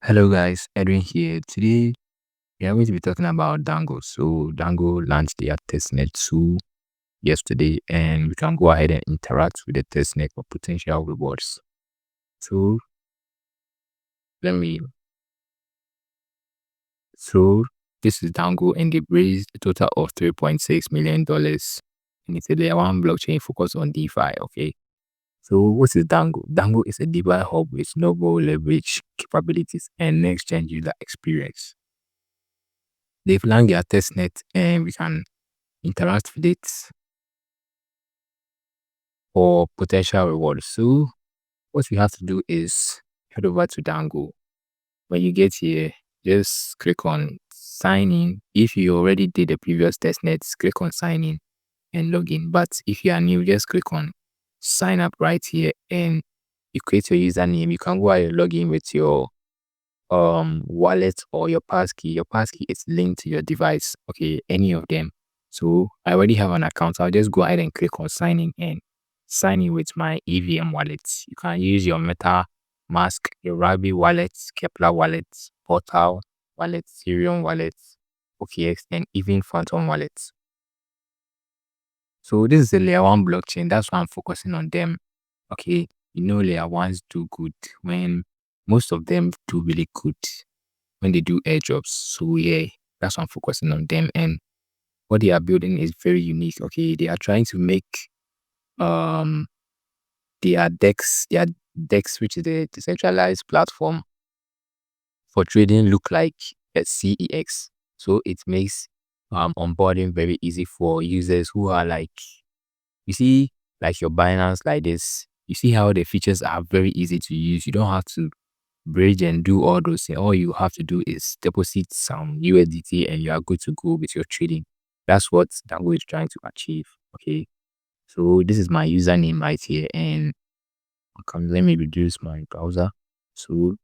Hello guys, Edwin here. Today we are going to be talking about Dango. So Dango launched their Testnet 2 yesterday, and we can go ahead and interact with the testnet for potential rewards. So let me so this is Dango, and they raised a total of $3.6 million. And it's a layer one blockchain focused on DeFi. Okay. So what is Dango? Dango is a DeFi hub with novel leverage capabilities and next gen user experience. They've launched their testnet, and we can interact with it for potential rewards. So what we have to do is head over to Dango. When you get here, just click on sign in. If you already did the previous testnet, click on sign in and log in. But if you are new, just click on sign up right here and you create your username. You can go ahead and log in with your wallet or your passkey. Your passkey is linked to your device. Okay, any of them. So I already have an account. I'll just go ahead and click on signing in. Sign in with my EVM wallet. You can use your MetaMask, your Rabi wallet, Kepler wallet, Portal wallet, Ethereum wallet, OKX, and even Phantom wallets. So this is a layer one blockchain. That's why I'm focusing on them. Okay, layer ones do good when most of them do really good when they do airdrops. So yeah, that's why I'm focusing on them, and what they are building is very unique. Okay, they are trying to make their DEX, which is a decentralized platform for trading, look like a CEX. So it makes onboarding very easy for users who are like, you see, like your Binance like this. You see how the features are very easy to use. You don't have to bridge and do all those things. All you have to do is deposit some USDT and you are good to go with your trading. That's what Dango is trying to achieve. Okay, so this is my username right here, and let me reduce my browser. So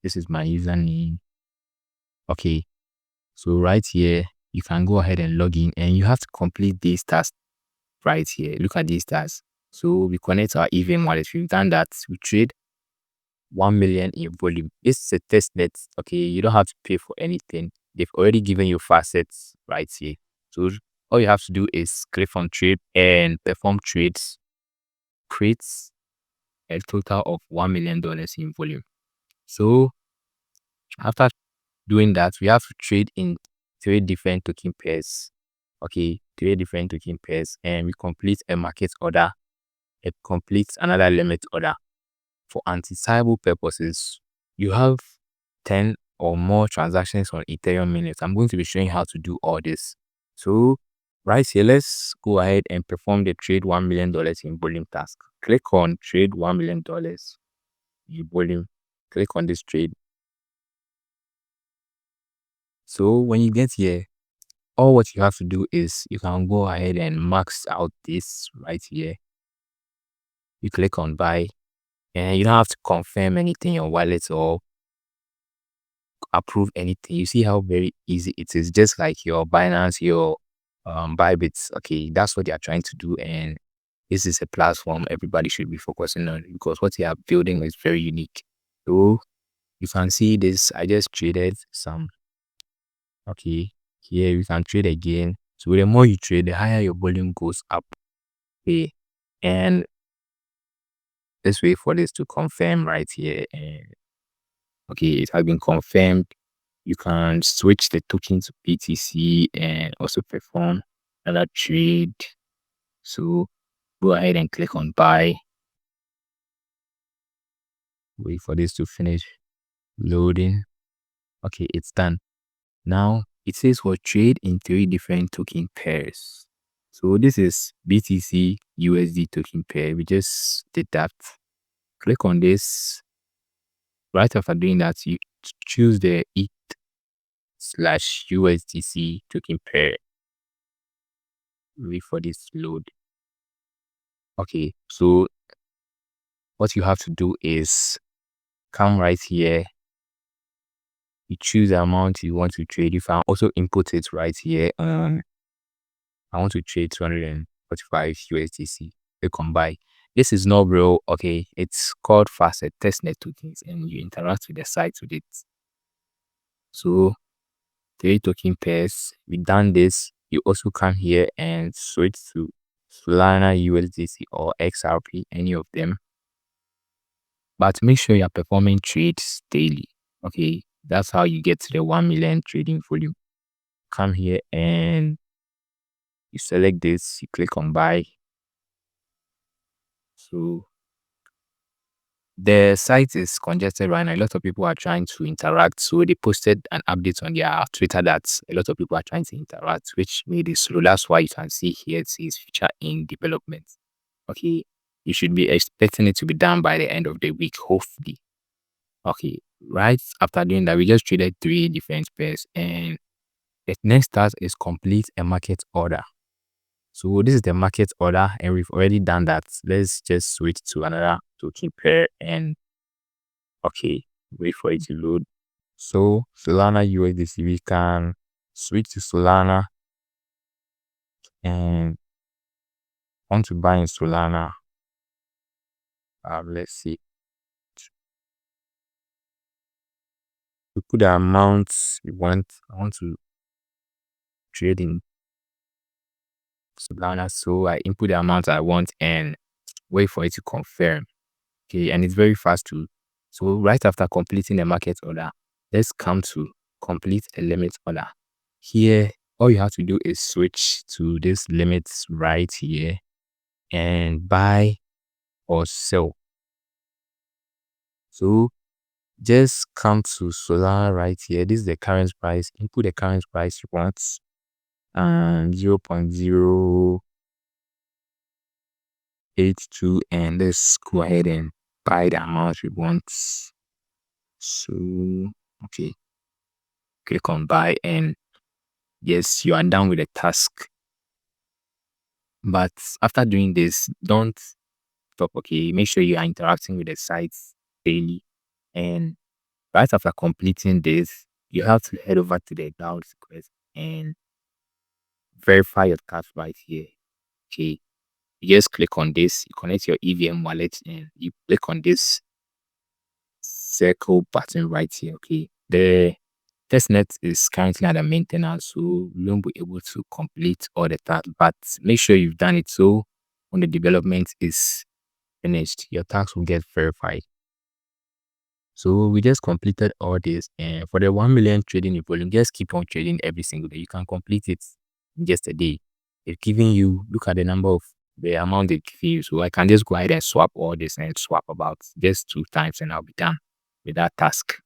this is my username. Okay, so right here you can go ahead and log in, and you have to complete these tasks right here. Look at these tasks. So we connect our EVM wallet. We've done that. We trade 1 million in volume. This is a testnet. Okay, you don't have to pay for anything. They've already given you facets right here. So all you have to do is click on trade and perform trades. Creates a total of $1 million in volume. So after doing that, we have to trade in 3 different token pairs. Okay, 3 different token pairs, and we complete a market order. It completes another limit order. For anti-cyber purposes, you have 10 or more transactions on Ethereum minutes. I'm going to be showing how to do all this. So right here, let's go ahead and perform the trade $1 million in volume task. Click on trade $1 million in volume. Click on this trade. So when you get here, all what you have to do is you can go ahead and max out this right here. You click on buy, and you don't have to confirm anything in your wallet or approve anything. You see how very easy it is, just like your Binance, your Bybits. Okay, that's what they are trying to do, and this is a platform everybody should be focusing on because what they are building is very unique. So you can see this. I just traded some. Okay, here you can trade again. So the more you trade, the higher your volume goes up. Okay, and let's wait for this to confirm right here. And okay, it has been confirmed. You can switch the token to BTC and also perform another trade. So go ahead and click on buy. Wait for this to finish loading. Okay, it's done. Now it says for trade in 3 different token pairs. So this is BTC USD token pair. We just did that. Click on this. Right after doing that, you choose the ETH/USDC token pair. Wait for this to load. Okay, so what you have to do is come right here. You choose the amount you want to trade. You can also input it right here. I want to trade 245 USDC. Click on buy. This is not real. Okay, it's called facet testnet tokens, and you interact with the site with it. So 3 token pairs. We done this. You also come here and switch to Solana, USDC, or XRP, any of them. But make sure you're performing trades daily. Okay, that's how you get to the 1 million trading volume. Come here and you select this, you click on buy. So the site is congested right now. A lot of people are trying to interact. So they posted an update on their Twitter that a lot of people are trying to interact, which made it slow. That's why you can see here it says feature in development. Okay, you should be expecting it to be done by the end of the week, hopefully. Okay, right after doing that, we just traded 3 different pairs, and the next task is complete a market order. So this is the market order, and we've already done that. Let's just switch to another token pair and okay, wait for it to load. So Solana USDC, we can switch to Solana and want to buy in Solana. Let's see. We put the amounts we want. I want to trade in Solana, so I input the amount I want and wait for it to confirm. Okay, and it's very fast too. So right after completing the market order, let's come to complete a limit order. Here, all you have to do is switch to this limits right here and buy or sell. So just come to Solana right here. This is the current price. Input the current price you want and 0.082, and let's go ahead and buy the amount we want. So okay, click on buy, and yes, you are done with the task. But after doing this, don't stop. Okay, make sure you are interacting with the sites daily, and right after completing this, you have to head over to the DAO request and verify your task right here. Okay, you just click on this, you connect your EVM wallet, and you click on this circle button right here. Okay, the testnet is currently under maintenance, so we won't be able to complete all the tasks, but make sure you've done it, so when the development is finished, your tasks will get verified. So we just completed all this, and for the 1 million trading volume, just keep on trading every single day. You can complete it in just a day. It's giving you, look at the number of the amount they give you. So I can just go ahead and swap all this and swap about just 2 times, and I'll be done with that task.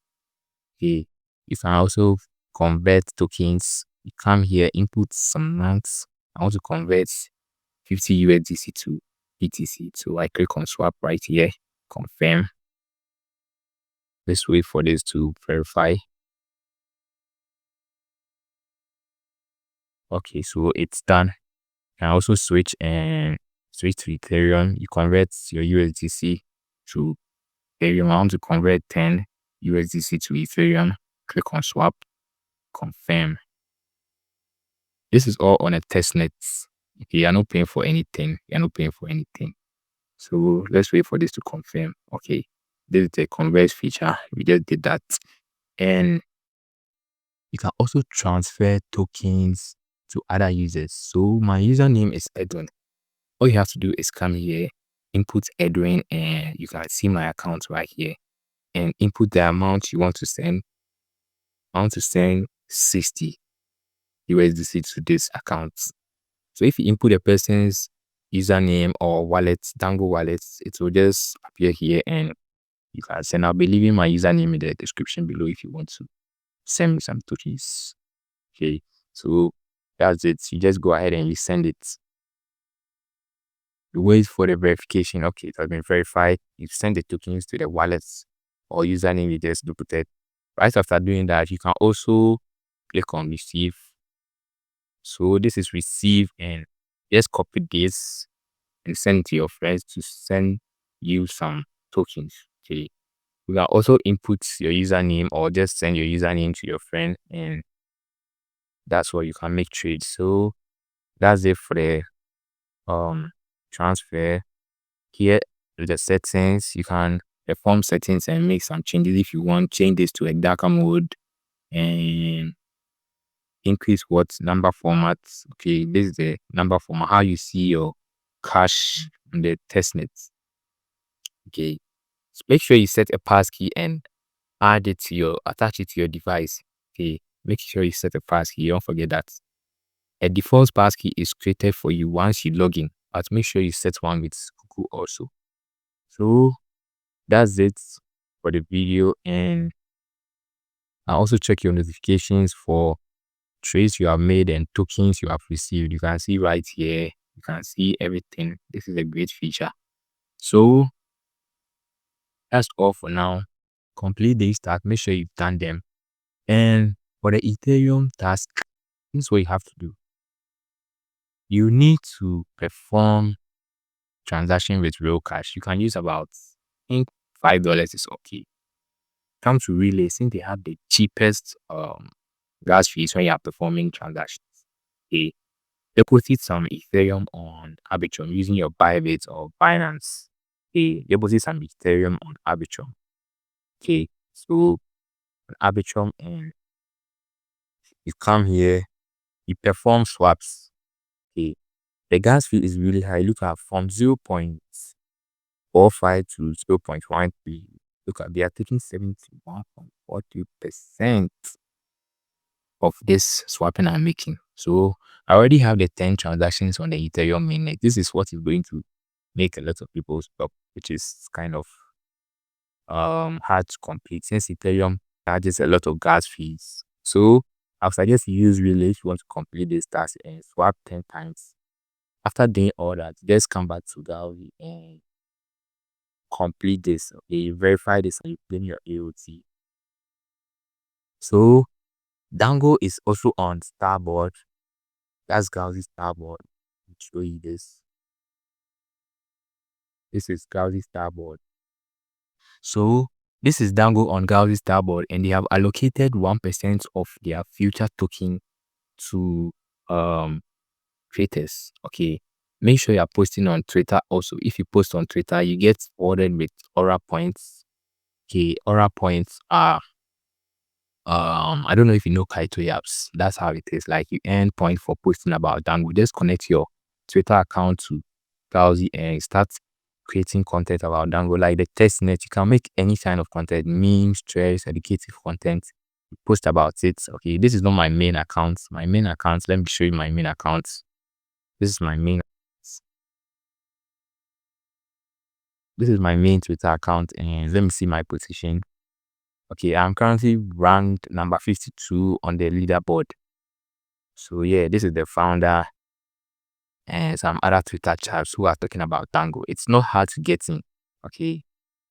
Okay, you can also convert tokens. You come here, input some amounts. I want to convert 50 USDC to BTC. So I click on swap right here, confirm. Let's wait for this to verify. Okay, so it's done. You can also switch to Ethereum. You convert your USDC to Ethereum. I want to convert 10 USDC to Ethereum. Click on swap, confirm. This is all on a testnet. Okay, you're not paying for anything. You're not paying for anything. So let's wait for this to confirm. Okay, this is the convert feature. We just did that. And you can also transfer tokens to other users. So my username is Edwin. All you have to do is come here, input Edwin, and you can see my account right here. And input the amount you want to send. I want to send 60 USDC to this account. So if you input a person's username or wallet, Dango wallet, it will just appear here and you can send. I'll be leaving my username in the description below if you want to send me some tokens. Okay, so that's it. You just go ahead and you send it. You wait for the verification. Okay, it has been verified. You send the tokens to the wallets or username you just duplicated. Right after doing that, you can also click on receive. So this is receive, and just copy this and send it to your friends to send you some tokens. Okay, you can also input your username or just send your username to your friend, and that's where you can make trades. So that's it for the transfer. Here the settings, you can perform settings and make some changes if you want. Change this to a darker mode and increase what number formats. Okay, this is the number format, how you see your cash on the testnet. Okay, so make sure you set a passkey and attach it to your device. Okay, make sure you set a passkey. Don't forget that. A default passkey is created for you once you log in, but make sure you set one with Google also. So that's it for the video, and also check your notifications for trades you have made and tokens you have received. You can see right here, you can see everything. This is a great feature. So that's all for now. Complete these tasks, make sure you've done them. And for the Ethereum task, this is what you have to do. You need to perform transaction with real cash. You can use about, I think, $5 is okay. Come to Relay, since they have the cheapest gas fees when you are performing transactions. They deposit some Ethereum on Arbitrum using your Bybit or Binance. They deposit some Ethereum on Arbitrum. Okay, so on Arbitrum, and you come here, you perform swaps. Okay, the gas fee is really high. Look at from 0.45 to 0.13. Look at, they are taking 71.42% of this swapping I'm making. So I already have the 10 transactions on the Ethereum mainnet. This is what is going to make a lot of people stop, which is kind of hard to complete since Ethereum charges a lot of gas fees. So I suggest you use Relay if you want to complete this task and swap 10 times. After doing all that, just come back to Gallery and complete this. Okay, verify this and you claim your AOT. So Dango is also on Starboard. That's Gauzy Starboard. I'll show you this. This is Gauzy Starboard. So this is Dango on Gauzy Starboard, and they have allocated 1% of their future token to creators. Okay, make sure you are posting on Twitter also. If you post on Twitter, you get rewarded with aura points. Okay, aura points are I don't know if you know Kaito apps. That's how it is. Like you earn point for posting about Dango. Just connect your Twitter account to Gauzy and start creating content about Dango. Like the testnet, you can make any kind of content, memes, threads, educative content. You post about it. Okay, this is not my main account. My main account, let me show you my main account. This is my main. This is my main Twitter account, and let me see my position. Okay, I'm currently ranked number 52 on the leaderboard. So yeah, this is the founder and some other Twitter chaps who are talking about Dango. It's not hard to get in. Okay,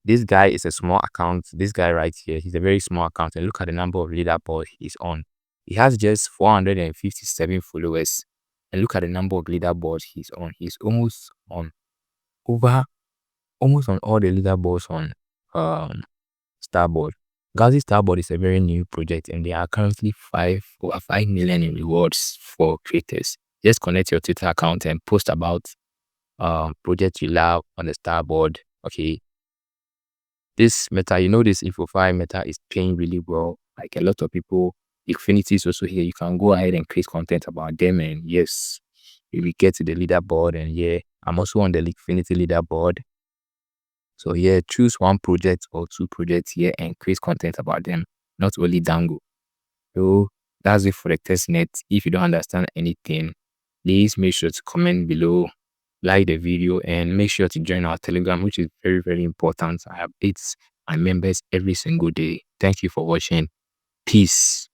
this guy is a small account. This guy right here, he's a very small account, and look at the number of leaderboard he's on. He has just 457 followers, and look at the number of leaderboards he's on. He's almost on all the leaderboards on Starboard. Gauzy Starboard is a very new project, and there are currently over 5 million in rewards for creators. Just connect your Twitter account and post about project you love on the Starboard. Okay, this meta, this Info5 meta is paying really well. Like a lot of people, Infinity is also here. You can go ahead and create content about them, and yes, you will get to the leaderboard. And yeah, I'm also on the Infinity leaderboard. So yeah, choose one project or 2 projects here and create content about them, not only Dango. So that's it for the testnet. If you don't understand anything, please make sure to comment below, like the video, and make sure to join our Telegram, which is very, very important. I update my members every single day. Thank you for watching. Peace.